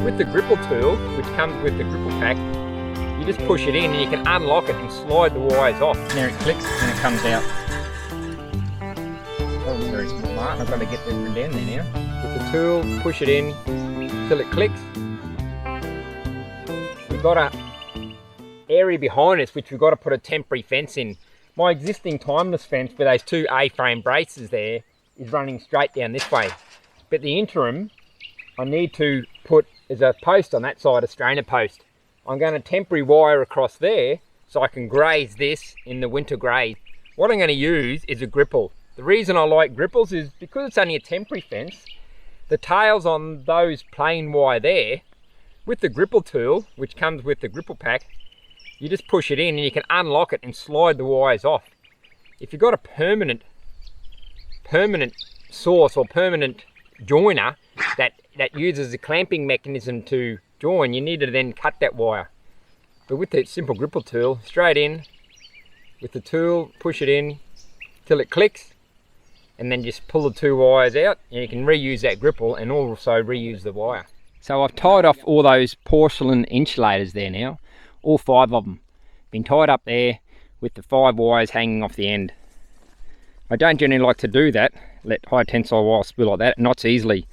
With the Gripple tool, which comes with the Gripple pack, you just push it in and you can unlock it and slide the wires off. There it clicks and it comes out. Oh, very smart. I've got to get them down there now. With the tool, push it in till it clicks. We've got a area behind us which we've got to put a temporary fence in. My existing timeless fence with those two A-frame braces there is running straight down this way. But the interim, I need to put, there's a post on that side, a strainer post. I'm going to temporary wire across there so I can graze this in the winter graze. What I'm going to use is a Gripple. The reason I like Gripples is because it's only a temporary fence, the tails on those plain wire there, with the Gripple tool, which comes with the Gripple pack, you just push it in and you can unlock it and slide the wires off. If you've got a permanent source or permanent joiner that uses a clamping mechanism to join, you need to then cut that wire. But with the simple Gripple tool, straight in, with the tool, push it in till it clicks, and then just pull the two wires out, and you can reuse that Gripple and also reuse the wire. So I've tied off all those porcelain insulators there now, all 5 of them. Been tied up there with the 5 wires hanging off the end. I don't generally like to do that, let high tensile wire spill like that, it knots easily.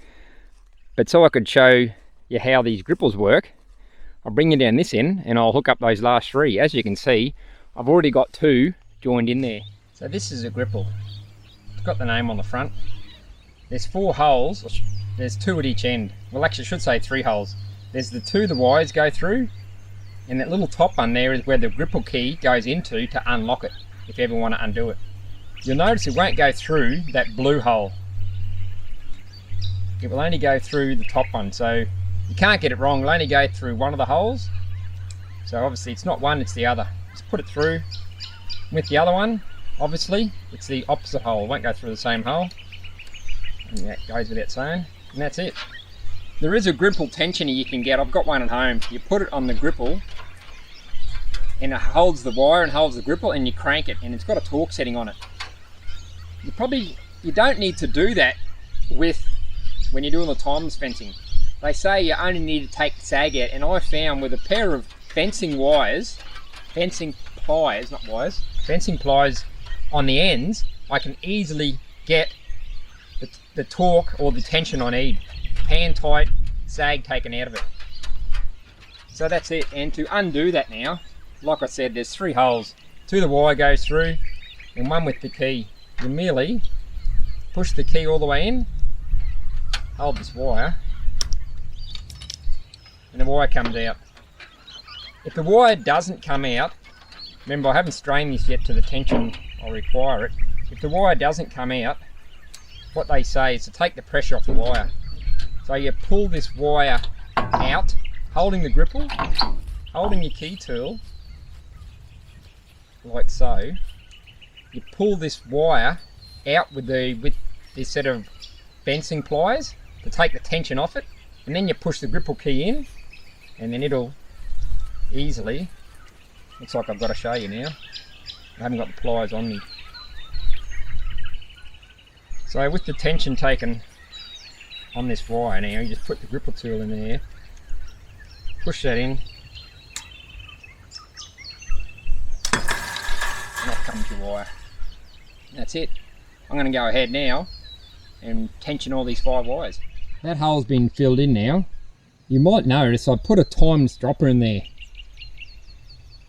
But so I could show you how these Gripples work, I'll bring you down this end and I'll hook up those last 3. As you can see, I've already got 2 joined in there. So this is a Gripple. It's got the name on the front. There's 4 holes, there's 2 at each end. Well, actually I should say 3 holes. There's the 2 the wires go through, and that little top one there is where the Gripple key goes into to unlock it, if you ever want to undo it. You'll notice it won't go through that blue hole. It will only go through the top one, so you can't get it wrong. It'll only go through one of the holes. So obviously it's not one, it's the other. Just put it through. With the other one, obviously, it's the opposite hole. It won't go through the same hole. And that goes without saying. And that's it. There is a Gripple tensioner you can get. I've got one at home. You put it on the Gripple and it holds the wire and holds the Gripple, and you crank it, and it's got a torque setting on it. You don't need to do that when you're doing the timeless fencing. They say you only need to take the sag out, and I found with a pair of fencing plies on the ends, I can easily get the torque or the tension I need. Hand tight, sag taken out of it. So that's it. And to undo that now, like I said, there's 3 holes. 2 the wire goes through and 1 with the key. You merely push the key all the way in, hold this wire, and the wire comes out. If the wire doesn't come out, remember I haven't strained this yet to the tension I'll require it. If the wire doesn't come out, what they say is to take the pressure off the wire. So you pull this wire out, holding the Gripple, holding your key tool, like so. You pull this wire out with this set of fencing pliers to take the tension off it, and then you push the Gripple key in, and then it'll easily, looks like I've got to show you now, I haven't got the pliers on me. So with the tension taken on this wire now, you just put the Gripple tool in there, push that in, and off comes your wire. That's it. I'm going to go ahead now and tension all these 5 wires. That hole's been filled in now. You might notice I put a times dropper in there,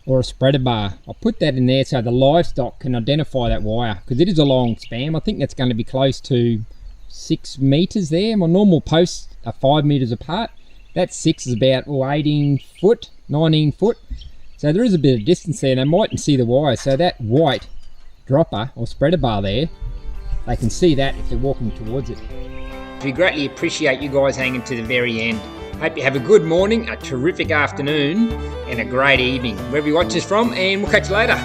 or a spreader bar. I put that in there so the livestock can identify that wire, because it is a long span. I think that's going to be close to 6 meters there. My normal posts are 5 meters apart. That 6 is about 18 foot, 19 foot. So there is a bit of distance there, and they mightn't see the wire. So that white dropper or spreader bar there, they can see that if they're walking towards it. We greatly appreciate you guys hanging to the very end. Hope you have a good morning, a terrific afternoon, and a great evening, wherever you watch us from, and we'll catch you later.